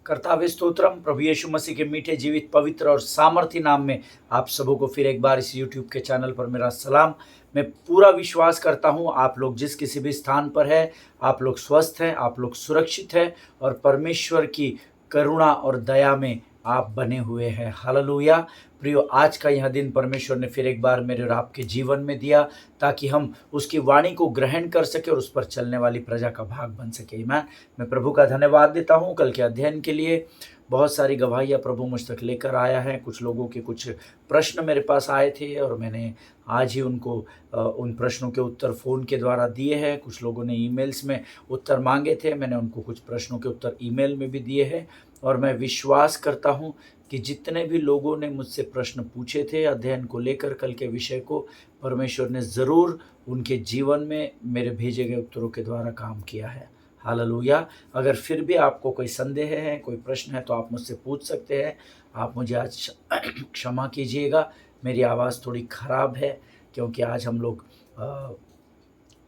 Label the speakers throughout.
Speaker 1: कर्तावे स्तोत्रम प्रभु यीशु मसीह के मीठे जीवित पवित्र और सामर्थी नाम में आप सबों को फिर एक बार इस यूट्यूब के चैनल पर मेरा सलाम। मैं पूरा विश्वास करता हूं आप लोग जिस किसी भी स्थान पर है, आप लोग स्वस्थ हैं, आप लोग सुरक्षित हैं और परमेश्वर की करुणा और दया में आप बने हुए हैं। हालेलुया। प्रियो, आज का यह दिन परमेश्वर ने फिर एक बार मेरे और आपके जीवन में दिया ताकि हम उसकी वाणी को ग्रहण कर सके और उस पर चलने वाली प्रजा का भाग बन सके। मैं प्रभु का धन्यवाद देता हूँ। कल के अध्ययन के लिए बहुत सारी गवाहियाँ प्रभु मुझ तक लेकर आया है। कुछ लोगों के कुछ प्रश्न मेरे पास आए थे और मैंने आज ही उनको उन प्रश्नों के उत्तर फ़ोन के द्वारा दिए हैं। कुछ लोगों ने ईमेल्स में उत्तर मांगे थे, मैंने उनको कुछ प्रश्नों के उत्तर ईमेल में भी दिए हैं। और मैं विश्वास करता हूँ कि जितने भी लोगों ने मुझसे प्रश्न पूछे थे अध्ययन को लेकर, कल के विषय को, परमेश्वर ने ज़रूर उनके जीवन में मेरे भेजे गए उत्तरों के द्वारा काम किया है। हालेलुया। अगर फिर भी आपको कोई संदेह है, कोई प्रश्न है, तो आप मुझसे पूछ सकते हैं। आप मुझे आज क्षमा कीजिएगा, मेरी आवाज़ थोड़ी ख़राब है क्योंकि आज हम लोग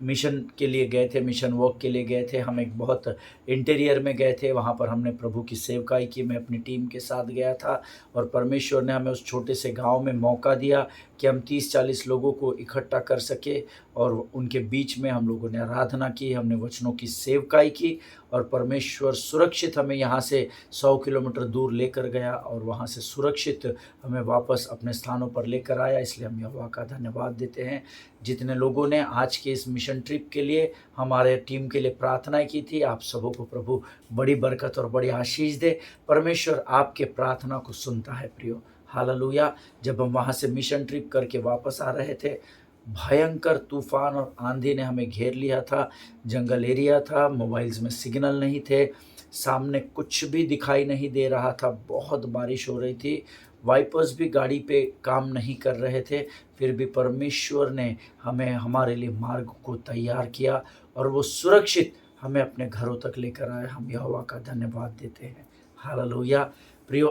Speaker 1: मिशन के लिए गए थे, मिशन वॉक के लिए गए थे। हम एक बहुत इंटीरियर में गए थे, वहाँ पर हमने प्रभु की सेवकाई की। मैं अपनी टीम के साथ गया था और परमेश्वर ने हमें उस छोटे से गांव में मौका दिया कि हम 30-40 लोगों को इकट्ठा कर सके और उनके बीच में हम लोगों ने आराधना की, हमने वचनों की सेवकाई की और परमेश्वर सुरक्षित हमें यहाँ से 100 किलोमीटर दूर लेकर गया और वहाँ से सुरक्षित हमें वापस अपने स्थानों पर लेकर आया। इसलिए हम यहोवा का धन्यवाद देते हैं। जितने लोगों ने आज के इस मिशन ट्रिप के लिए हमारे टीम के लिए प्रार्थनाएं की थी, आप सबों को प्रभु बड़ी बरकत और बड़ी आशीष दे। परमेश्वर आपके प्रार्थना को सुनता है प्रियो। हालेलुया। जब हम वहाँ से मिशन ट्रिप करके वापस आ रहे थे, भयंकर तूफान और आंधी ने हमें घेर लिया था। जंगल एरिया था, मोबाइल्स में सिग्नल नहीं थे, सामने कुछ भी दिखाई नहीं दे रहा था, बहुत बारिश हो रही थी, वाइपर्स भी गाड़ी पे काम नहीं कर रहे थे। फिर भी परमेश्वर ने हमें हमारे लिए मार्ग को तैयार किया और वो सुरक्षित हमें अपने घरों तक लेकर आए। हम यहोवा का धन्यवाद देते हैं। हालेलुया। प्रियो,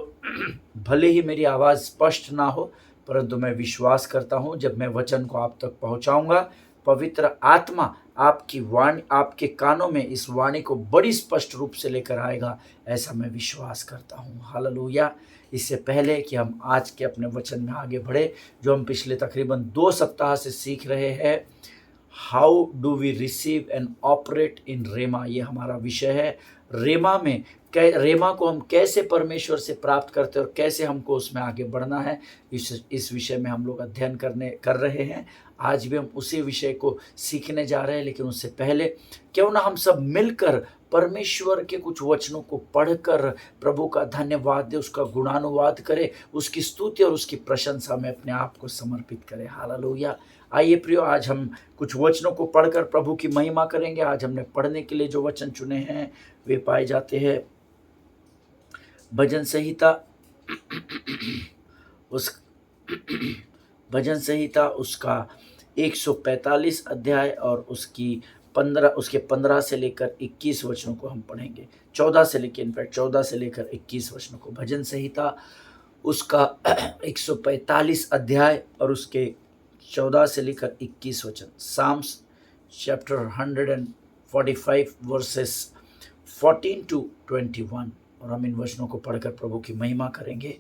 Speaker 1: भले ही मेरी आवाज़ स्पष्ट ना हो, परंतु मैं विश्वास करता हूँ जब मैं वचन को आप तक पहुँचाऊँगा, पवित्र आत्मा आपकी वाणी, आपके कानों में इस वाणी को बड़ी स्पष्ट रूप से लेकर आएगा, ऐसा मैं विश्वास करता हूँ। हालेलुया। इससे पहले कि हम आज के अपने वचन में आगे बढ़े, जो हम पिछले तकरीबन 2 सप्ताह से सीख रहे हैं, how do we receive and operate in rhema, ये हमारा विषय है। रेमा में रेमा को हम कैसे परमेश्वर से प्राप्त करते हैं और कैसे हमको उसमें आगे बढ़ना है, इस विषय में हम लोग अध्ययन कर रहे हैं। आज भी हम उसी विषय को सीखने जा रहे हैं, लेकिन उससे पहले क्यों ना हम सब मिलकर परमेश्वर के कुछ वचनों को पढ़कर प्रभु का धन्यवाद दे, उसका गुणानुवाद करें, उसकी स्तुति और उसकी प्रशंसा में अपने आप को समर्पित करें। हालेलुया। आइए प्रियो, आज हम कुछ वचनों को पढ़कर प्रभु की महिमा करेंगे। आज हमने पढ़ने के लिए जो वचन चुने हैं वे पाए जाते हैं भजन संहिता उसका 145 अध्याय और उसके 15 से लेकर 21 वचनों को हम पढ़ेंगे। 14 से लेकर 21 वचनों को। भजन संहिता उसका 145 अध्याय और उसके 14 से लेकर 21 वचन। Psalms chapter 145 verses 14 to 21। और हम इन वचनों को पढ़कर प्रभु की महिमा करेंगे।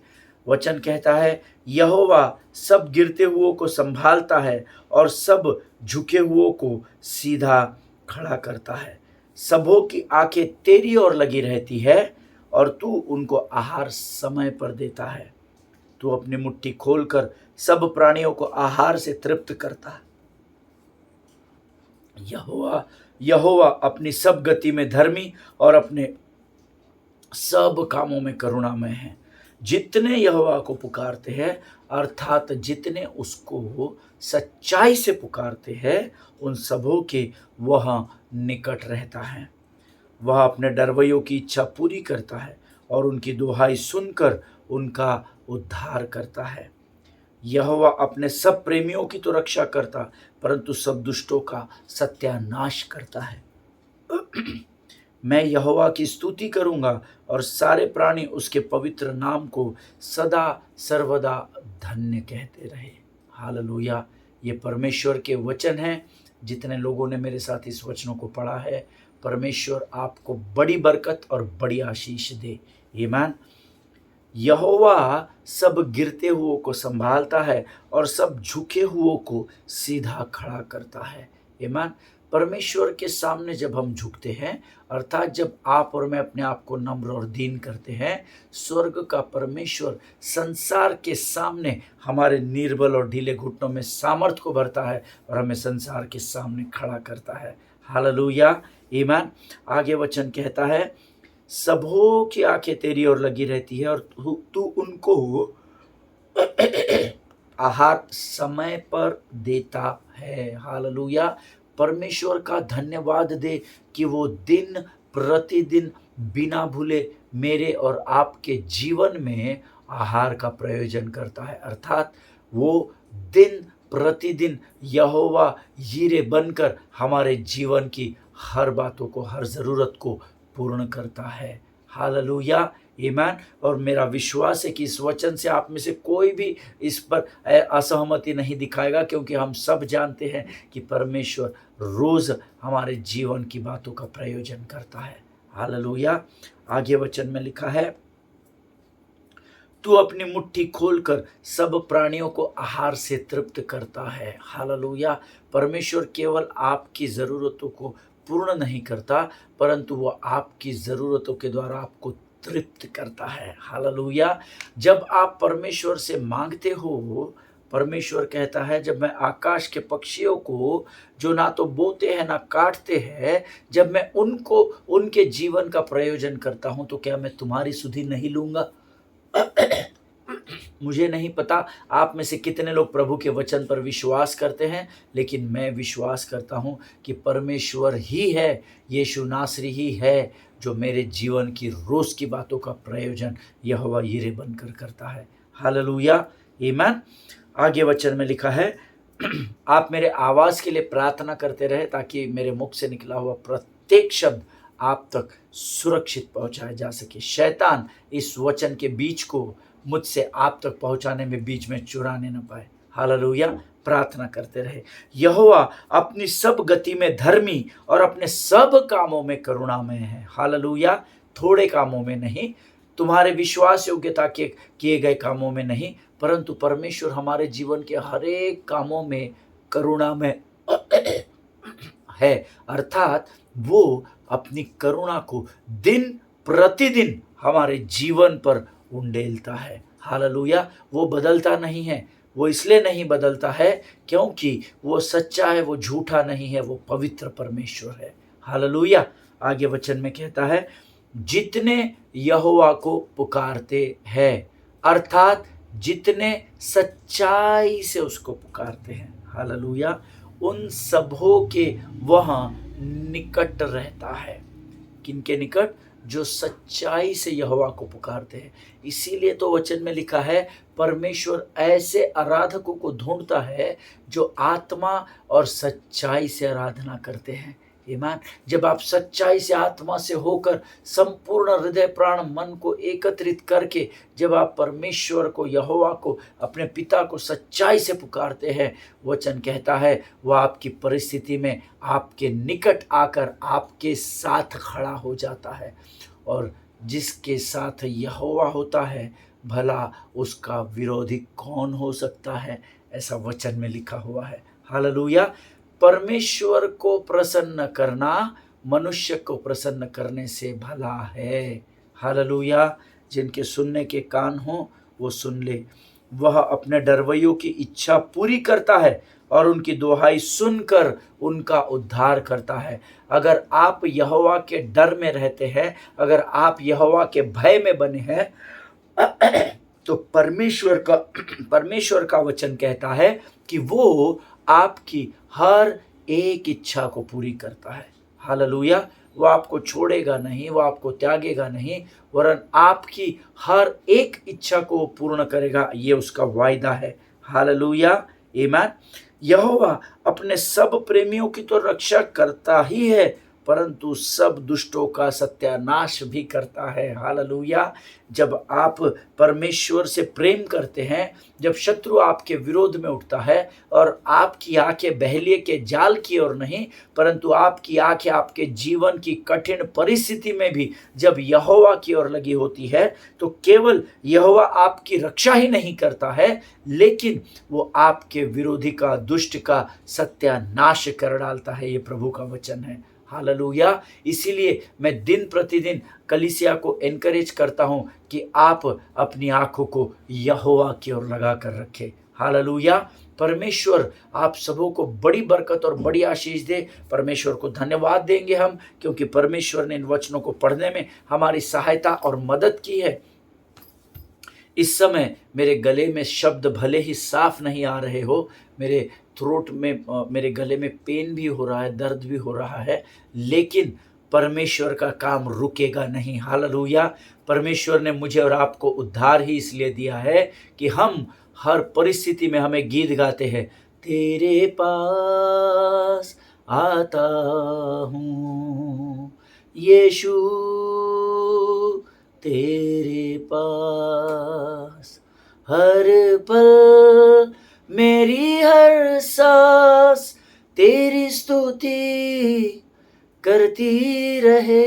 Speaker 1: वचन कहता है, यहोवा सब गिरते हुओं को संभालता है और सब झुके हुओं को सीधा खड़ा करता है। सबों की आंखें तेरी ओर लगी रहती है और तू उनको आहार समय पर देता है। तू अपनी मुट्ठी खोलकर सब प्राणियों को आहार से तृप्त करता है। यहोवा अपनी सब गति में धर्मी और अपने सब कामों में करुणामय है। जितने यहोवा को पुकारते हैं, अर्थात जितने उसको सच्चाई से पुकारते हैं, उन सबों के वह निकट रहता है। वह अपने डरवैयों की इच्छा पूरी करता है और उनकी दुहाई सुनकर उनका उद्धार करता है। यहोवा अपने सब प्रेमियों की तो रक्षा करता, परंतु सब दुष्टों का सत्यानाश करता है। मैं यहोवा की स्तुति करूंगा और सारे प्राणी उसके पवित्र नाम को सदा सर्वदा धन्य कहते रहे। हालेलुया। ये परमेश्वर के वचन हैं। जितने लोगों ने मेरे साथ इस वचनों को पढ़ा है, परमेश्वर आपको बड़ी बरकत और बड़ी आशीष दे। आमीन। यहोवा सब गिरते हुओं को संभालता है और सब झुके हुओं को सीधा खड़ा करता है। आमीन। परमेश्वर के सामने जब हम झुकते हैं, अर्थात जब आप और मैं अपने आप को नम्र और दीन करते हैं, स्वर्ग का परमेश्वर संसार के सामने हमारे निर्बल और ढीले घुटनों में सामर्थ को भरता है और हमें संसार के सामने खड़ा करता है। हालेलुया। आमीन। आगे वचन कहता है, सबों की आंखें तेरी ओर लगी रहती है और तू उनको आहार समय पर देता है। हालेलुया। परमेश्वर का धन्यवाद दे कि वो दिन प्रतिदिन बिना भूले मेरे और आपके जीवन में आहार का प्रयोजन करता है। अर्थात वो दिन प्रतिदिन यहोवा यीरे बनकर हमारे जीवन की हर बातों को, हर ज़रूरत को पूर्ण करता है। हालेलुया। आमीन। और मेरा विश्वास है कि इस वचन से आप में से कोई भी इस पर असहमति नहीं दिखाएगा, क्योंकि हम सब जानते हैं कि परमेश्वर रोज हमारे जीवन की बातों का प्रयोजन करता है। हालेलुया। आगे वचन में लिखा है, तू अपनी मुट्ठी खोलकर सब प्राणियों को आहार से तृप्त करता है। हालेलुया। परमेश्वर केवल आपकी ज़रूरतों को पूर्ण नहीं करता, परंतु वो आपकी ज़रूरतों के द्वारा आपको तृप्त करता है। हालेलुया। जब आप परमेश्वर से मांगते हो, परमेश्वर कहता है, जब मैं आकाश के पक्षियों को जो ना तो बोते हैं ना काटते हैं, जब मैं उनको उनके जीवन का प्रयोजन करता हूं, तो क्या मैं तुम्हारी सुधि नहीं लूंगा? मुझे नहीं पता आप में से कितने लोग प्रभु के वचन पर विश्वास करते हैं, लेकिन मैं विश्वास करता हूं कि परमेश्वर ही है, यीशु नासरी ही है, जो मेरे जीवन की रोज की बातों का प्रयोजन यहोवा यीरे बनकर करता है। हालेलुया। आमीन। आगे वचन में लिखा है, आप मेरे आवाज के लिए प्रार्थना करते रहे, ताकि मेरे मुख से निकला हुआ प्रत्येक शब्द आप तक सुरक्षित पहुंचाया जा सके। शैतान इस वचन के बीज को मुझसे आप तक पहुंचाने में बीच में चुराने न पाए। हालेलुया। प्रार्थना करते रहे। यहोवा अपनी सब गति में धर्मी और अपने सब कामों में करुणामय है। हालेलुया। थोड़े कामों में नहीं, तुम्हारे विश्वास योग्यता के किए गए कामों में नहीं, परंतु परमेश्वर हमारे जीवन के हर एक कामों में करुणामय है। अर्थात वो अपनी करुणा को दिन प्रतिदिन हमारे जीवन पर उंडेलता है। हालेलुया। वो बदलता नहीं है। वो इसलिए नहीं बदलता है क्योंकि वो सच्चा है, वो झूठा नहीं है, वो पवित्र परमेश्वर है। हालेलुया। आगे वचन में कहता है, जितने यहोवा को पुकारते हैं, अर्थात जितने सच्चाई से उसको पुकारते हैं, हालेलुया, उन सबों के वहां निकट रहता है। किनके निकट? जो सच्चाई से यहोवा को पुकारते हैं। इसीलिए तो वचन में लिखा है, परमेश्वर ऐसे आराधकों को ढूंढता है जो आत्मा और सच्चाई से आराधना करते हैं। ईमान। जब आप सच्चाई से, आत्मा से होकर, संपूर्ण हृदय प्राण मन को एकत्रित करके जब आप परमेश्वर को, यहोवा को, अपने पिता को सच्चाई से पुकारते हैं, वचन कहता है वह आपकी परिस्थिति में आपके निकट आकर आपके साथ खड़ा हो जाता है। और जिसके साथ यहोवा होता है, भला उसका विरोधी कौन हो सकता है? ऐसा वचन में लिखा हुआ है। हालेलुया। परमेश्वर को प्रसन्न करना मनुष्य को प्रसन्न करने से भला है। हालेलुया। जिनके सुनने के कान हो वो सुन ले। वह अपने डरवैयों की इच्छा पूरी करता है और उनकी दुहाई सुनकर उनका उद्धार करता है। अगर आप यहोवा के डर में रहते हैं, अगर आप यहोवा के भय में बने हैं, तो परमेश्वर का वचन कहता है कि वो आपकी हर एक इच्छा को पूरी करता है। हालेलुया। वो आपको छोड़ेगा नहीं, वो आपको त्यागेगा नहीं, वरन आपकी हर एक इच्छा को पूर्ण करेगा। ये उसका वायदा है। हालेलुया। आमीन। यहोवा अपने सब प्रेमियों की तो रक्षा करता ही है, परंतु सब दुष्टों का सत्यानाश भी करता है। हालेलुया। जब आप परमेश्वर से प्रेम करते हैं, जब शत्रु आपके विरोध में उठता है और आपकी आंखें बहेलिए के जाल की ओर नहीं, परंतु आपकी आंखें आपके जीवन की कठिन परिस्थिति में भी जब यहोवा की ओर लगी होती है, तो केवल यहोवा आपकी रक्षा ही नहीं करता है, लेकिन वो आपके विरोधी का, दुष्ट का सत्यानाश कर डालता है। ये प्रभु का वचन है। हालेलुया। इसीलिए मैं दिन प्रतिदिन कलीसिया को एनकरेज करता हूं कि आप अपनी आंखों को यहोवा की ओर लगा कर रखें। हालेलुया। परमेश्वर आप सबों को बड़ी बरकत और बड़ी आशीष दे। परमेश्वर को धन्यवाद देंगे हम, क्योंकि परमेश्वर ने इन वचनों को पढ़ने में हमारी सहायता और मदद की है। इस समय मेरे गले में शब्द भले ही साफ नहीं आ रहे हो, मेरे थ्रोट में, मेरे गले में पेन भी हो रहा है, दर्द भी हो रहा है, लेकिन परमेश्वर का काम रुकेगा नहीं। हालेलुया। परमेश्वर ने मुझे और आपको उद्धार ही इसलिए दिया है कि हम हर परिस्थिति में हमें गीत गाते हैं, तेरे पास आता हूँ यीशु, तेरे पास हर पल मेरी हर सांस तेरी स्तुति करती रहे।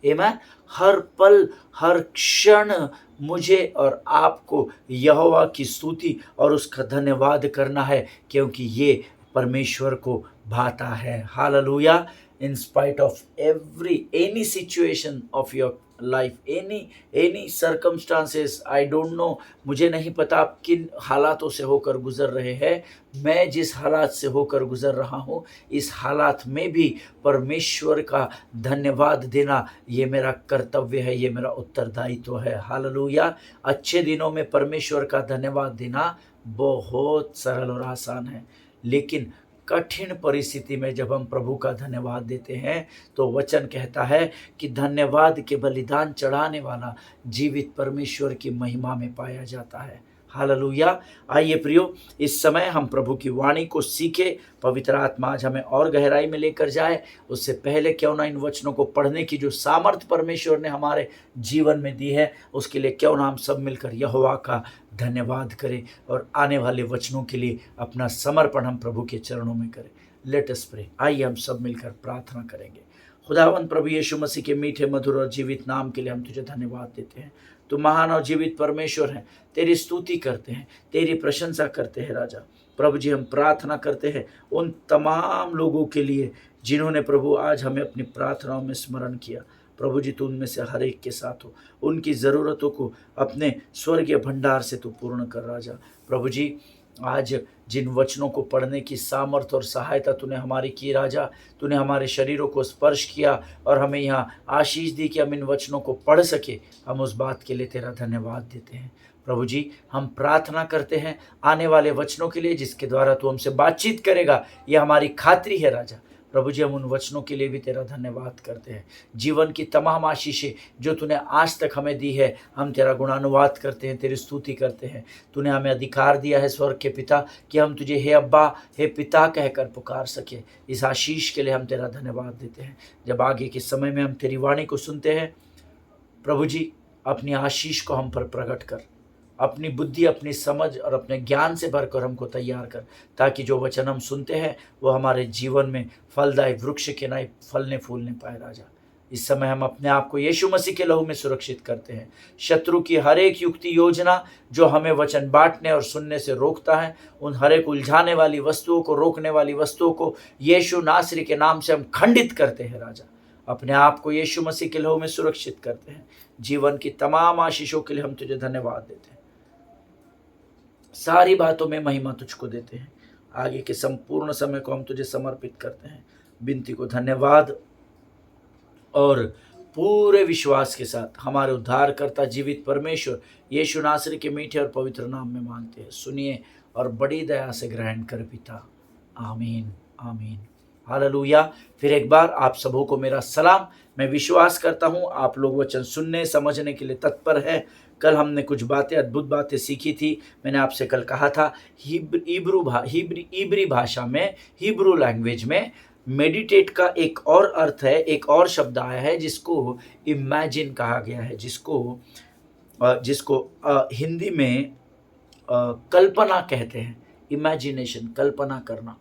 Speaker 1: आमीन। हर पल हर क्षण मुझे और आपको यहोवा की स्तुति और उसका धन्यवाद करना है, क्योंकि ये परमेश्वर को भाता है। Hallelujah. In spite of any situation of your life, any circumstances, I don't know, मुझे नहीं पता आप किन हालातों से होकर गुजर रहे हैं। मैं जिस हालात से होकर गुजर रहा हूँ, इस हालात में भी परमेश्वर का धन्यवाद देना ये मेरा कर्तव्य है, ये मेरा उत्तरदायित्व है। हालेलुया। अच्छे दिनों में परमेश्वर का धन्यवाद देना बहुत सरल और आसान है, लेकिन कठिन परिस्थिति में जब हम प्रभु का धन्यवाद देते हैं, तो वचन कहता है कि धन्यवाद के बलिदान चढ़ाने वाला जीवित परमेश्वर की महिमा में पाया जाता है। हालेलुया। आइए प्रियो, इस समय हम प्रभु की वाणी को सीखे। पवित्र आत्मा आज हमें और गहराई में लेकर जाए। उससे पहले क्यों ना इन वचनों को पढ़ने की जो सामर्थ परमेश्वर ने हमारे जीवन में दी है, उसके लिए क्यों ना हम सब मिलकर यहोवा का धन्यवाद करें और आने वाले वचनों के लिए अपना समर्पण हम प्रभु के चरणों में करें। Let us pray. आइए हम सब मिलकर प्रार्थना करेंगे। खुदावंद प्रभु यीशु मसीह के मीठे, मधुर और जीवित नाम के लिए हम तुझे धन्यवाद देते हैं। तू महान और जीवित परमेश्वर है। तेरी स्तुति करते हैं, तेरी प्रशंसा करते हैं राजा। प्रभु जी, हम प्रार्थना करते हैं उन तमाम लोगों के लिए जिन्होंने प्रभु आज हमें अपनी प्रार्थनाओं में स्मरण किया। प्रभु जी, तू उनमें से हर एक के साथ हो, उनकी ज़रूरतों को अपने स्वर्गीय भंडार से तू पूर्ण कर राजा। प्रभु जी, आज जिन वचनों को पढ़ने की सामर्थ और सहायता तूने हमारी की राजा, तूने हमारे शरीरों को स्पर्श किया और हमें यहाँ आशीष दी कि हम इन वचनों को पढ़ सके। हम उस बात के लिए तेरा धन्यवाद देते हैं। प्रभु जी, हम प्रार्थना करते हैं आने वाले वचनों के लिए, जिसके द्वारा तू हमसे बातचीत करेगा, ये हमारी खातरी है राजा। प्रभु जी, हम उन वचनों के लिए भी तेरा धन्यवाद करते हैं। जीवन की तमाम आशीषें जो तूने आज तक हमें दी है, हम तेरा गुणानुवाद करते हैं, तेरी स्तुति करते हैं। तूने हमें अधिकार दिया है स्वर्ग के पिता कि हम तुझे हे अब्बा, हे पिता कहकर पुकार सके। इस आशीष के लिए हम तेरा धन्यवाद देते हैं। जब आगे के समय में हम तेरी वाणी को सुनते हैं, प्रभु जी, अपनी आशीष को हम पर प्रकट कर, अपनी बुद्धि, अपनी समझ और अपने ज्ञान से भरकर हमको तैयार कर, ताकि जो वचन हम सुनते हैं वो हमारे जीवन में फलदायी वृक्ष के नाई फलने फूलने पाए राजा। इस समय हम अपने आप को यीशु मसीह के लहू में सुरक्षित करते हैं। शत्रु की हर एक युक्ति योजना जो हमें वचन बांटने और सुनने से रोकता है, उन हर एक उलझाने वाली वस्तुओं को, रोकने वाली वस्तुओं को यीशु नासरी के नाम से हम खंडित करते हैं राजा। अपने आप को यीशु मसीह के लहू में सुरक्षित करते हैं। जीवन की तमाम आशीषों के लिए हम तुझे धन्यवाद देते हैं। सारी बातों में महिमा तुझको देते हैं। आगे के संपूर्ण समय को हम तुझे समर्पित करते हैं। विनती को धन्यवाद और पूरे विश्वास के साथ हमारे उद्धारकर्ता जीवित परमेश्वर यीशु नासरी के मीठे और पवित्र नाम में मांगते हैं। सुनिए और बड़ी दया से ग्रहण कर पिता। आमीन, आमीन। हालेलुया। फिर एक बार आप सबों को मेरा सलाम। मैं विश्वास करता हूँ आप लोग वचन सुनने समझने के लिए तत्पर हैं। कल हमने कुछ बातें, अद्भुत बातें सीखी थी। मैंने आपसे कल कहा था इब्री भाषा में, हिब्रू लैंग्वेज में मेडिटेट का एक और अर्थ है, एक और शब्द आया है जिसको इमेजिन कहा गया है, जिसको हिंदी में कल्पना कहते हैं। इमेजिनेशन, कल्पना करना।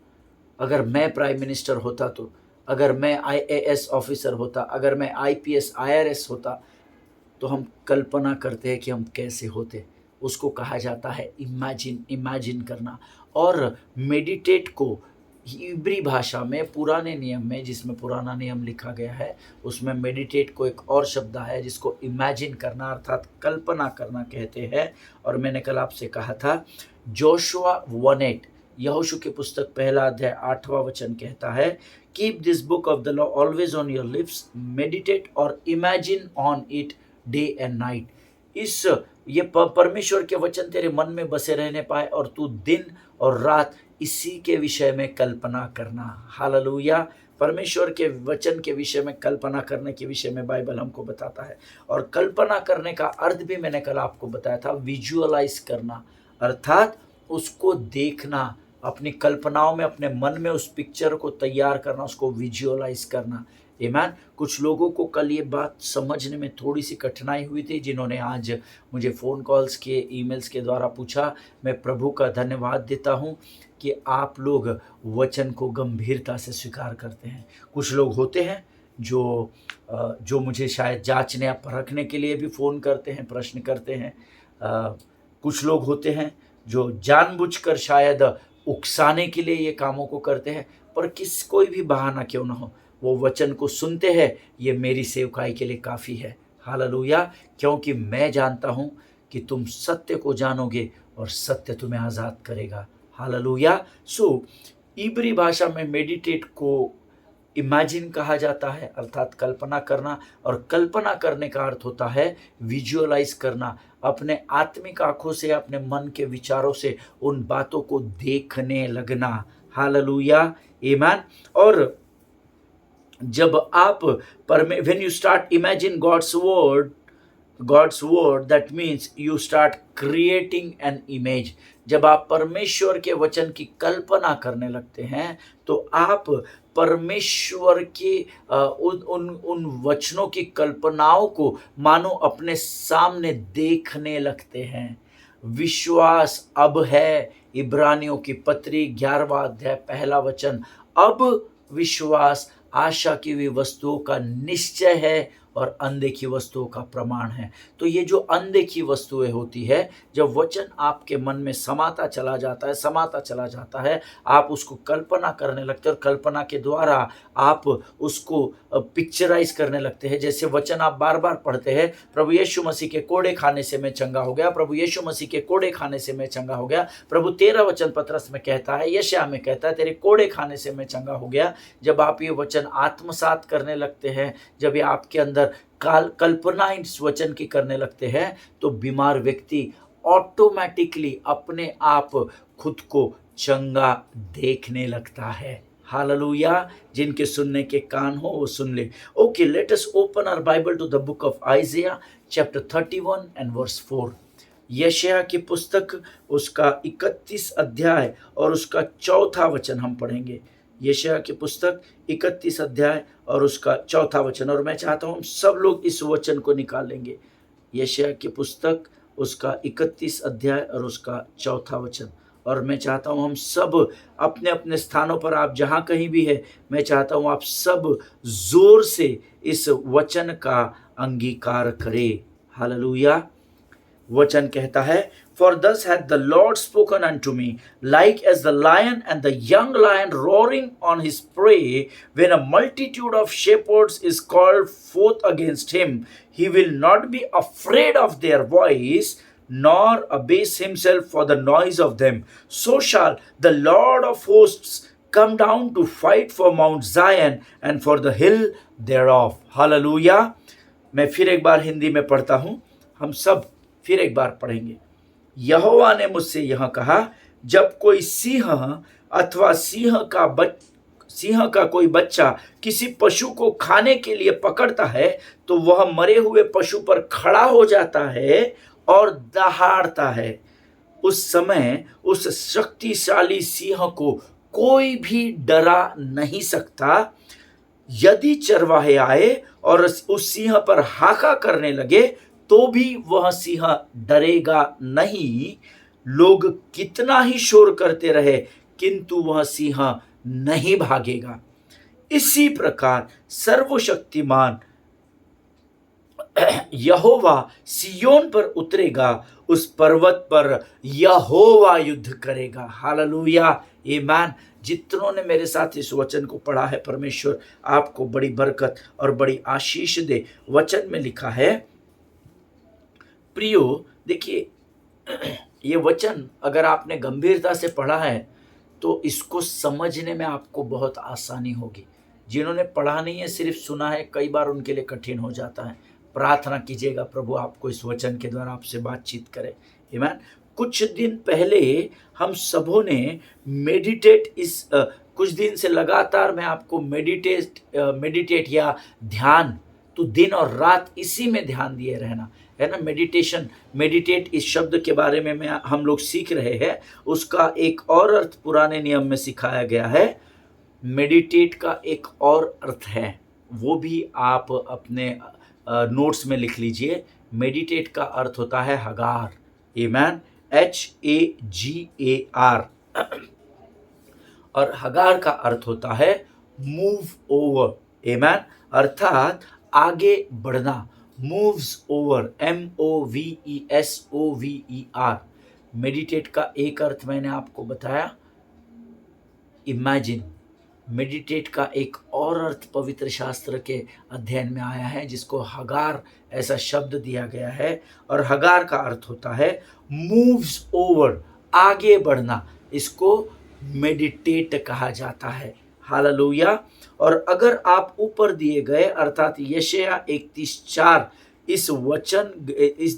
Speaker 1: अगर मैं प्राइम मिनिस्टर होता तो, अगर मैं आईएएस ऑफिसर होता, अगर मैं आईपीएस आईआरएस होता, तो हम कल्पना करते हैं कि हम कैसे होते। उसको कहा जाता है इमेजिन करना। और मेडिटेट को हिब्री भाषा में पुराने नियम में, जिसमें पुराना नियम लिखा गया है, उसमें मेडिटेट को एक और शब्द है जिसको इमेजिन करना अर्थात कल्पना करना कहते हैं। और मैंने कल आपसे कहा था जोशुआ 1:8, यहोशू की पुस्तक 1 अध्याय 8वां वचन कहता है, keep this book of the law always on your lips, meditate और imagine on it day and night. ये परमेश्वर के वचन तेरे मन में बसे रहने पाए और तू दिन और रात इसी के विषय में कल्पना करना। हालेलुया। परमेश्वर के वचन के विषय में कल्पना करने के विषय में बाइबल हमको बताता है। और कल्पना करने का अर्थ भी मैंने कल आपको बताया था, विजुअलाइज करना, अर्थात उसको देखना, अपनी कल्पनाओं में, अपने मन में उस पिक्चर को तैयार करना, उसको विजुअलाइज करना। आमीन। कुछ लोगों को कल ये बात समझने में थोड़ी सी कठिनाई हुई थी, जिन्होंने आज मुझे फ़ोन कॉल्स के, ईमेल्स के द्वारा पूछा। मैं प्रभु का धन्यवाद देता हूँ कि आप लोग वचन को गंभीरता से स्वीकार करते हैं। कुछ लोग होते हैं जो मुझे शायद जांचने या परखने के लिए भी फ़ोन करते हैं, प्रश्न करते हैं। कुछ लोग होते हैं जो जानबूझकर शायद उकसाने के लिए ये कामों को करते हैं, पर कोई भी बहाना क्यों ना हो, वो वचन को सुनते हैं, ये मेरी सेवकाई के लिए काफ़ी है। हालेलुया। क्योंकि मैं जानता हूँ कि तुम सत्य को जानोगे और सत्य तुम्हें आज़ाद करेगा। हालेलुया। सो इब्री भाषा में मेडिटेट को इमेजिन कहा जाता है, अर्थात कल्पना करना। और कल्पना करने का अर्थ होता है विजुअलाइज करना, अपने आत्मिक आंखों से, अपने मन के विचारों से उन बातों को देखने लगना। हालेलुया। आमीन। और जब आप when you start imagine God's word, that means you start creating an image. जब आप परमेश्वर के वचन की कल्पना करने लगते हैं तो आप परमेश्वर के उन वचनों की कल्पनाओं को मानो अपने सामने देखने लगते हैं। विश्वास अब है, इब्रानियों की पत्री 11 अध्याय 1 वचन, अब विश्वास आशा की हुई वस्तुओं का निश्चय है और अनदेखी वस्तुओं का प्रमाण है। तो ये जो अनदेखी वस्तुएं होती है, जब वचन आपके मन में समाता चला जाता है, आप उसको कल्पना करने लगते हैं और कल्पना के द्वारा आप उसको पिक्चराइज करने लगते हैं। जैसे वचन आप बार बार पढ़ते हैं, प्रभु यीशु मसीह के कोड़े खाने से मैं चंगा हो गया, प्रभु यीशु मसीह के कोड़े खाने से मैं चंगा हो गया। प्रभु 13 वचन पतरस में कहता है, यशायाह में कहता है, तेरे कोड़े खाने से मैं चंगा हो गया। जब आप ये वचन आत्मसात करने लगते हैं, जब ये आपके अंदर कल्पना इस वचन की करने लगते हैं, तो बीमार व्यक्ति ऑटोमेटिकली अपने आप खुद को चंगा देखने लगता है। हालेलुया। जिनके सुनने के कान हो वो सुन ले। Okay, let us open our Bible to the book of Isaiah chapter 31 and verse 4। यशायाह की पुस्तक उसका 31 अध्याय और उसका 4 वचन हम पढ़ेंगे। यशायाह की पुस्तक 31 अध्याय और उसका 4 वचन, और मैं चाहता हूँ हम सब लोग इस वचन को निकाल लेंगे। यशायाह की पुस्तक उसका 31 अध्याय और उसका 4 वचन, और मैं चाहता हूँ हम सब अपने अपने स्थानों पर, आप जहाँ कहीं भी है, मैं चाहता हूँ आप सब जोर से इस वचन का अंगीकार करें। हालेलुया। वचन कहता है, For thus hath the Lord spoken unto me, like as the lion and the young lion roaring on his prey, when a multitude of shepherds is called forth against him, he will not be afraid of their voice, nor abase himself for the noise of them. So shall the Lord of hosts come down to fight for Mount Zion and for the hill thereof. Hallelujah. मैं फिर एक बार हिंदी में पढ़ता हूँ, हम सब फिर एक बार पढ़ेंगे। यहोवा ने मुझसे यह कहा, जब कोई सिंह अथवा सिंह का कोई बच्चा किसी पशु को खाने के लिए पकड़ता है, तो वह मरे हुए पशु पर खड़ा हो जाता है और दहाड़ता है। उस समय उस शक्तिशाली सिंह को कोई भी डरा नहीं सकता। यदि चरवाहे आए और उस सिंह पर हाका करने लगे तो भी वह सिंह डरेगा नहीं। लोग कितना ही शोर करते रहे किंतु वह सिंह नहीं भागेगा। इसी प्रकार सर्वशक्तिमान यहोवा सियोन पर उतरेगा, उस पर्वत पर यहोवा युद्ध करेगा। हालेलुया, आमीन। जितनों ने मेरे साथ इस वचन को पढ़ा है, परमेश्वर आपको बड़ी बरकत और बड़ी आशीष दे। वचन में लिखा है, प्रियो, देखिए ये वचन अगर आपने गंभीरता से पढ़ा है तो इसको समझने में आपको बहुत आसानी होगी। जिन्होंने पढ़ा नहीं है, सिर्फ सुना है, कई बार उनके लिए कठिन हो जाता है। प्रार्थना कीजिएगा प्रभु आपको इस वचन के द्वारा आपसे बातचीत करे। आमीन। कुछ दिन पहले हम सबों ने कुछ दिन से लगातार मैं आपको मेडिटेट या ध्यान, तो दिन और रात इसी में ध्यान दिए रहना है ना। मेडिटेट इस शब्द के बारे में हम लोग सीख रहे हैं। उसका एक और अर्थ पुराने नियम में सिखाया गया है। मेडिटेट का एक और अर्थ है, वो भी आप अपने नोट्स में लिख लीजिए। मेडिटेट का अर्थ होता है हगार। आमीन, HAGAR। और हगार का अर्थ होता है मूव ओवर। आमीन, अर्थात आगे बढ़ना। Moves over, MOVESOVER। मेडिटेट का एक अर्थ मैंने आपको बताया, इमेजिन। मेडिटेट का एक और अर्थ पवित्र शास्त्र के अध्ययन में आया है, जिसको हगार ऐसा शब्द दिया गया है, और हगार का अर्थ होता है मूव्स ओवर, आगे बढ़ना। इसको मेडिटेट कहा जाता है। हालेलुया। और अगर आप ऊपर दिए गए अर्थात यशायाह 31:4 इस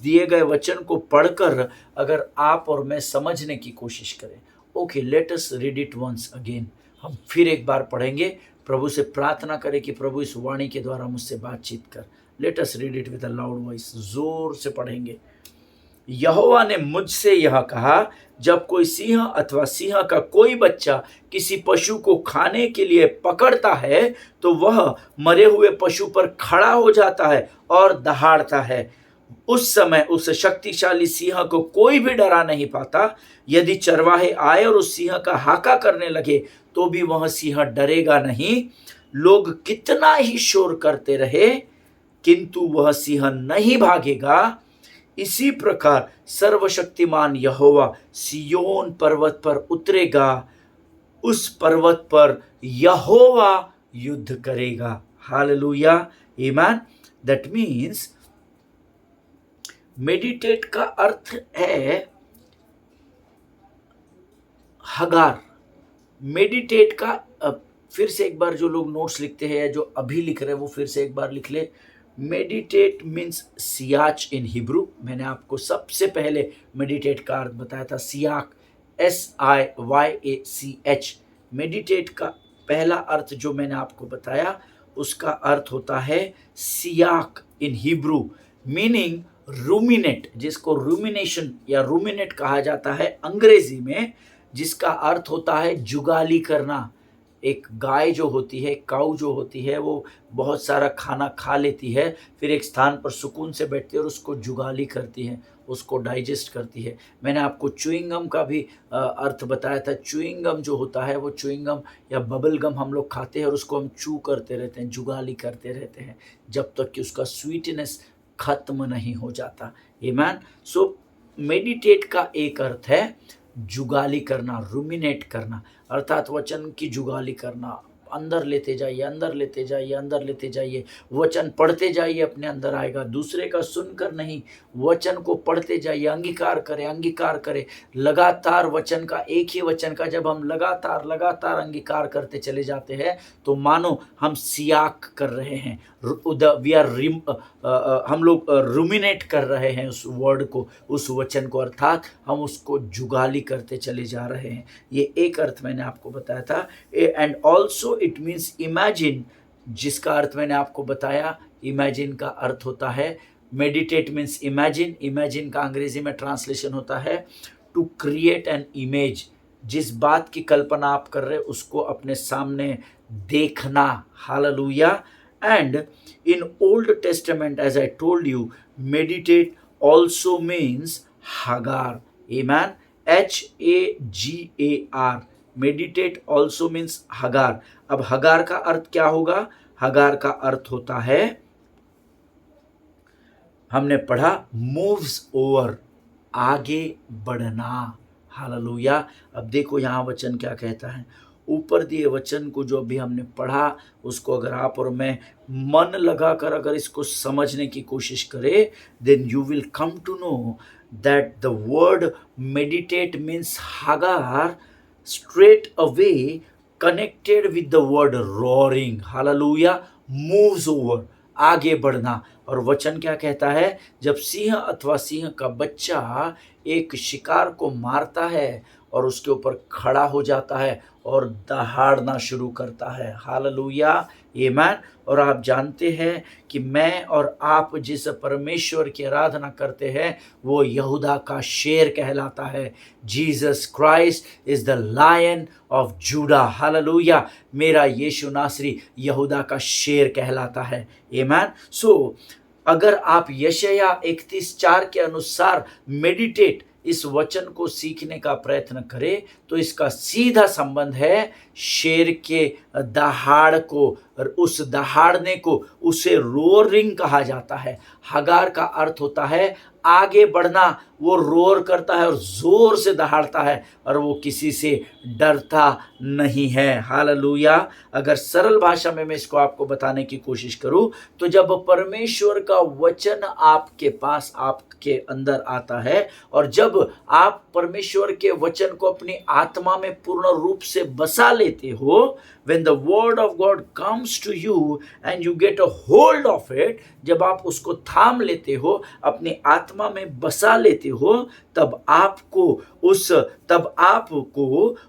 Speaker 1: दिए गए वचन को पढ़कर अगर आप और मैं समझने की कोशिश करें, okay, let us read it once again. हम फिर एक बार पढ़ेंगे। प्रभु से प्रार्थना करें कि प्रभु इस वाणी के द्वारा मुझसे बातचीत कर। Late us read it with a loud voice, जोर से पढ़ेंगे। यहोवा ने मुझसे यह कहा, जब कोई सिंह अथवा सिंह का कोई बच्चा किसी पशु को खाने के लिए पकड़ता है तो वह मरे हुए पशु पर खड़ा हो जाता है और दहाड़ता है। उस समय उस शक्तिशाली सिंह को कोई भी डरा नहीं पाता। यदि चरवाहे आए और उस सिंह का हाका करने लगे तो भी वह सिंह डरेगा नहीं। लोग कितना ही शोर करते रहे किंतु वह सिंह नहीं भागेगा। इसी प्रकार सर्वशक्तिमान यहोवा सियोन पर्वत पर उतरेगा, उस पर्वत पर यहोवा युद्ध करेगा। हालेलुया, आमीन। दैट मीन्स मेडिटेट का अर्थ है हगार। मेडिटेट का फिर से एक बार जो लोग नोट्स लिखते हैं या जो अभी लिख रहे हैं वो फिर से एक बार लिख ले। मेडिटेट मीन्स सियाच इन हिब्रू। मैंने आपको सबसे पहले मेडिटेट का अर्थ बताया था, सियाक, SIYACH। मेडिटेट का पहला अर्थ जो मैंने आपको बताया उसका अर्थ होता है सियाक इन हिब्रू, मीनिंग रूमिनेट, जिसको रूमिनेशन या रूमिनेट कहा जाता है अंग्रेजी में, जिसका अर्थ होता है जुगाली करना। एक गाय जो होती है, काऊ जो होती है, वो बहुत सारा खाना खा लेती है, फिर एक स्थान पर सुकून से बैठती है और उसको जुगाली करती है, उसको डाइजेस्ट करती है। मैंने आपको च्युइंगम का भी अर्थ बताया था। च्युइंगम जो होता है वो च्युइंगम या बबल गम हम लोग खाते हैं और उसको हम चू करते रहते हैं, जुगाली करते रहते हैं जब तक कि उसका स्वीटनेस खत्म नहीं हो जाता। आमीन। सो मेडिटेट का एक अर्थ है जुगाली करना, रूमिनेट करना, अर्थात वचन की जुगाली करना। अंदर लेते जाइए, अंदर लेते जाइए, अंदर लेते जाइए। वचन पढ़ते जाइए, अपने अंदर आएगा। दूसरे का सुनकर नहीं, वचन को पढ़ते जाइए। अंगीकार करें, अंगीकार करें लगातार वचन का, एक ही वचन का जब हम लगातार लगातार अंगीकार करते चले जाते हैं तो मानो हम सियाक कर रहे हैं। हम लोग रूमिनेट कर रहे हैं उस वर्ड को, उस वचन को, अर्थात हम उसको जुगाली करते चले जा रहे हैं। ये एक अर्थ मैंने आपको बताया था। And also it means imagine, जिसका अर्थ मैंने आपको बताया। इमेजिन का अर्थ होता है, मेडिटेट मीन्स इमेजिन। इमेजिन का अंग्रेजी में ट्रांसलेशन होता है टू क्रिएट एन इमेज। जिस बात की कल्पना आप कर रहे हैं उसको अपने सामने देखना। Hallelujah. And in Old Testament as I told you, meditate also means hagar. Amen. HAGAR, meditate also means hagar. अब हगार का अर्थ क्या होगा? हगार का अर्थ होता है, हमने पढ़ा, मूव्स ओवर, आगे बढ़ना। हालेलुया। अब देखो यहाँ वचन क्या कहता है। ऊपर दिए वचन को जो अभी हमने पढ़ा उसको अगर आप और मैं मन लगाकर अगर इसको समझने की कोशिश करें, then you will come to know that the word meditate means hagar straight away connected with the word roaring. Hallelujah. Moves over, आगे बढ़ना। और वचन क्या कहता है? जब सिंह अथवा सिंह का बच्चा एक शिकार को मारता है और उसके ऊपर खड़ा हो जाता है और दहाड़ना शुरू करता है। हालेलुया। आमीन। और आप जानते हैं कि मैं और आप जिस परमेश्वर की आराधना करते हैं वो यहूदा का शेर कहलाता है। Jesus Christ is the lion of Judah. Hallelujah. मेरा यीशु नासरी यहूदा का शेर कहलाता है। आमीन। सो अगर आप यशायाह 31:4 के अनुसार मेडिटेट इस वचन को सीखने का प्रयत्न करें तो इसका सीधा संबंध है शेर के दहाड़ को, और उस दहाड़ने को उसे रोरिंग कहा जाता है। हगार का अर्थ होता है आगे बढ़ना। वो रोर करता है और जोर से दहाड़ता है और वो किसी से डरता नहीं है। हालेलुया। अगर सरल भाषा में मैं इसको आपको बताने की कोशिश करूं तो जब परमेश्वर का वचन आपके पास, आपके अंदर आता है और जब आप परमेश्वर के वचन को अपनी आत्मा में पूर्ण रूप से बसा लेते हो, when the word of God comes to you and you get a hold of it, जब आप उसको थाम लेते हो, अपनी आत्मा में बसा लेते हो, तब आपको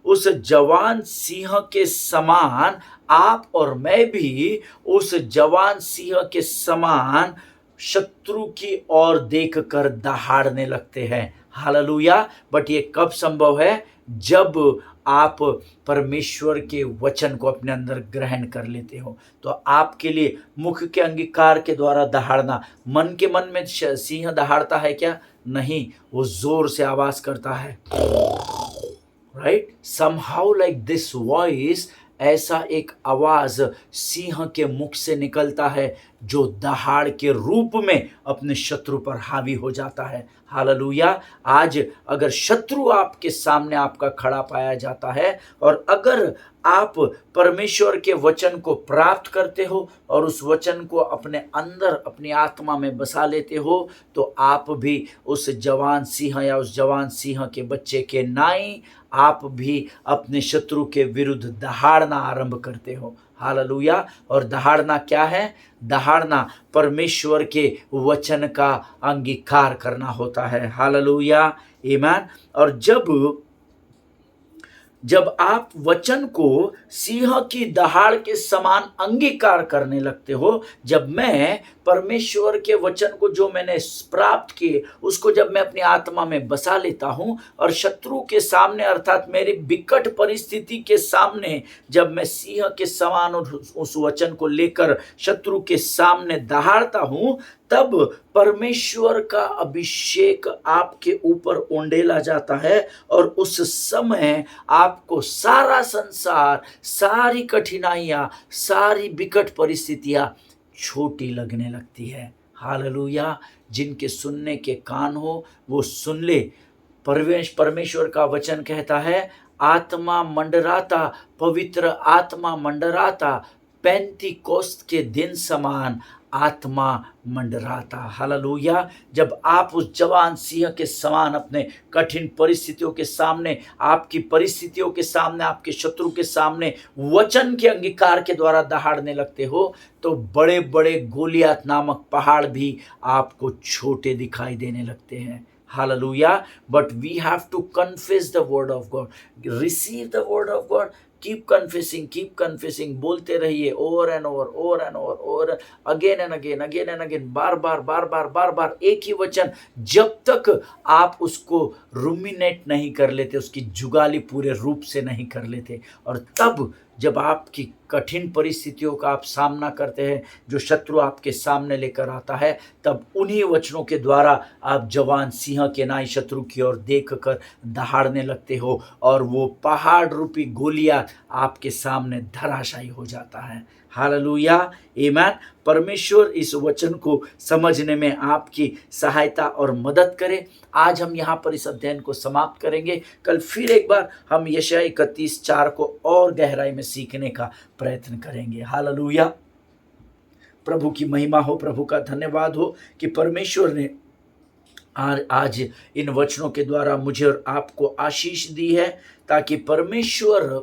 Speaker 1: उस जवान सिंह के समान, आप और मैं भी उस जवान सिंह के समान शत्रु की ओर देखकर दहाड़ने लगते हैं। हालेलुया। बट ये कब संभव है? जब आप परमेश्वर के वचन को अपने अंदर ग्रहण कर लेते हो। तो आपके लिए मुख के अंगीकार के द्वारा दहाड़ना, मन के मन में सिंह दहाड़ता है क्या? नहीं, वो जोर से आवाज करता है, right? Somehow like this voice, ऐसा एक आवाज सिंह के मुख से निकलता है जो दहाड़ के रूप में अपने शत्रु पर हावी हो जाता है। हालेलुया। आज अगर शत्रु आपके सामने आपका खड़ा पाया जाता है और अगर आप परमेश्वर के वचन को प्राप्त करते हो और उस वचन को अपने अंदर, अपनी आत्मा में बसा लेते हो, तो आप भी उस जवान सिंह या उस जवान सिंह के बच्चे के नाई आप भी अपने शत्रु के विरुद्ध दहाड़ना आरंभ करते हो। हालेलुया। और दहाड़ना क्या है? दहाड़ना परमेश्वर के वचन का अंगीकार करना होता है। हालेलुया। आमीन। और जब आप वचन को सिंह की दहाड़ के समान अंगीकार करने लगते हो, जब मैं परमेश्वर के वचन को जो मैंने प्राप्त किए उसको जब मैं अपनी आत्मा में बसा लेता हूं और शत्रु के सामने अर्थात मेरी विकट परिस्थिति के सामने जब मैं सिंह के समान उस वचन को लेकर शत्रु के सामने दहाड़ता हूं, तब परमेश्वर का अभिषेक आपके ऊपर उंडेला जाता है और उस समय आपको सारा संसार, सारी कठिनाइयां, सारी विकट परिस्थितियां छोटी लगने लगती है। हालेलुया। जिनके सुनने के कान हो वो सुन ले। परमेश्वर का वचन कहता है, आत्मा मंडराता, पवित्र आत्मा मंडराता, पेंतीकोस्त के दिन समान आत्मा मंडराता। हालेलुया। जब आप उस जवान सिंह के समान अपने कठिन परिस्थितियों के सामने, आपकी परिस्थितियों के सामने, आपके शत्रु के सामने वचन के अंगीकार के द्वारा दहाड़ने लगते हो, तो बड़े बड़े गोलियात नामक पहाड़ भी आपको छोटे दिखाई देने लगते हैं। Hallelujah. But we have to confess the word of God. Receive the word of God. Keep confessing. बोलते रहिए over and over, again and again, बार बार एक ही वचन, जब तक आप उसको रुमिनेट नहीं कर लेते, उसकी जुगाली पूरे रूप से नहीं कर लेते। और तब जब आपकी कठिन परिस्थितियों का आप सामना करते हैं, जो शत्रु आपके सामने लेकर आता है, तब उन्हीं वचनों के द्वारा आप जवान सिंह के नाई शत्रु की ओर देख कर दहाड़ने लगते हो, और वो पहाड़ रूपी गोलियां आपके सामने धराशायी हो जाता है। हालेलुया, आमीन। परमेश्वर इस वचन को समझने में आपकी सहायता और मदद करे। आज हम यहाँ पर इस अध्ययन को समाप्त करेंगे। कल फिर एक बार हम यशायाह 31:4 को और गहराई में सीखने का प्रयत्न करेंगे। हालेलुया। प्रभु की महिमा हो, प्रभु का धन्यवाद हो कि परमेश्वर ने आज इन वचनों के द्वारा मुझे और आपको आशीष दी है, ताकि परमेश्वर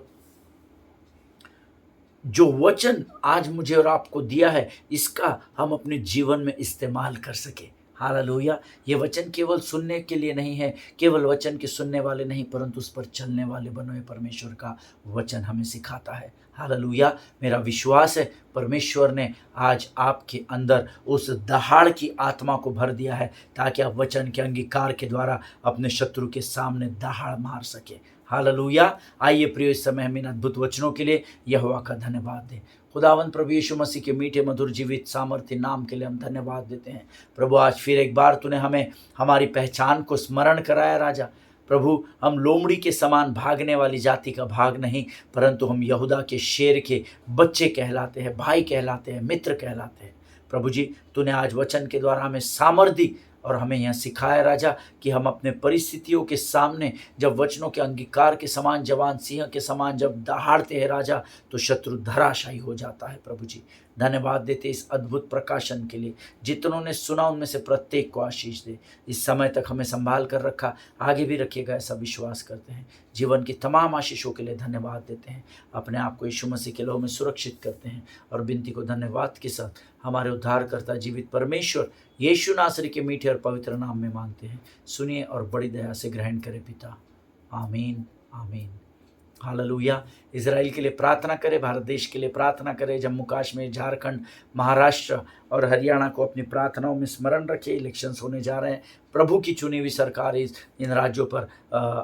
Speaker 1: जो वचन आज मुझे और आपको दिया है, इसका हम अपने जीवन में इस्तेमाल कर सके। हालेलुया। ये वचन केवल सुनने के लिए नहीं है, केवल वचन के सुनने वाले नहीं, परंतु उस पर चलने वाले बनो। ये परमेश्वर का वचन हमें सिखाता है। हालेलुया। मेरा विश्वास है परमेश्वर ने आज आपके अंदर उस दहाड़ की आत्मा को भर दिया है, ताकि आप वचन के अंगीकार के द्वारा अपने शत्रु के सामने दहाड़ मार सके। हालेलुया। आइए प्रिय, इस समय हम इन अद्भुत वचनों के लिए यहोवा का धन्यवाद दें। खुदावंद प्रभु यीशु मसीह के मीठे मधुर जीवित सामर्थ्य नाम के लिए हम धन्यवाद देते हैं। प्रभु, आज फिर एक बार तूने हमें हमारी पहचान को स्मरण कराया। राजा प्रभु, हम लोमड़ी के समान भागने वाली जाति का भाग नहीं, परंतु हम यहूदा के शेर के बच्चे कहलाते हैं, भाई कहलाते हैं, मित्र कहलाते हैं। प्रभु जी, तूने आज वचन के द्वारा हमें सामर्थ दी और हमें यह सिखाया राजा कि हम अपने परिस्थितियों के सामने जब वचनों के अंगीकार के समान, जवान सिंह के समान जब दहाड़ते हैं राजा, तो शत्रु धराशायी हो जाता है। प्रभु जी, धन्यवाद देते इस अद्भुत प्रकाशन के लिए। जितनों ने सुना उनमें से प्रत्येक को आशीष दे। इस समय तक हमें संभाल कर रखा, आगे भी रखिएगा, ऐसा विश्वास करते हैं। जीवन की तमाम आशीषों के लिए धन्यवाद देते हैं। अपने आप को यीशु मसीह के लहू में सुरक्षित करते हैं और विनती को धन्यवाद के साथ हमारे उद्धारकर्ता जीवित परमेश्वर यीशु नासरी के मीठे और पवित्र नाम में मांगते हैं। सुनिए और बड़ी दया से ग्रहण करें पिता। आमीन, आमीन। हालेलुया। इजराइल के लिए प्रार्थना करें, भारत देश के लिए प्रार्थना करें, जम्मू कश्मीर, झारखंड, महाराष्ट्र और हरियाणा को अपनी प्रार्थनाओं में स्मरण रखें। इलेक्शंस होने जा रहे हैं। प्रभु की चुनी हुई सरकार इन राज्यों पर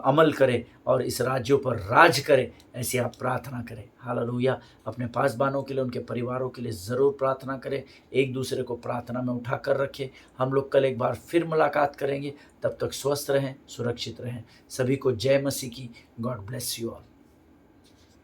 Speaker 1: अमल करे और इस राज्यों पर राज करे, ऐसी आप प्रार्थना करें। हालेलुया। अपने पासबानों के लिए, उनके परिवारों के लिए ज़रूर प्रार्थना करें। एक दूसरे को प्रार्थना में उठा कर रखें। हम लोग कल एक बार फिर मुलाकात करेंगे। तब तक स्वस्थ रहें, सुरक्षित रहें। सभी को जय मसीह की। God bless you all.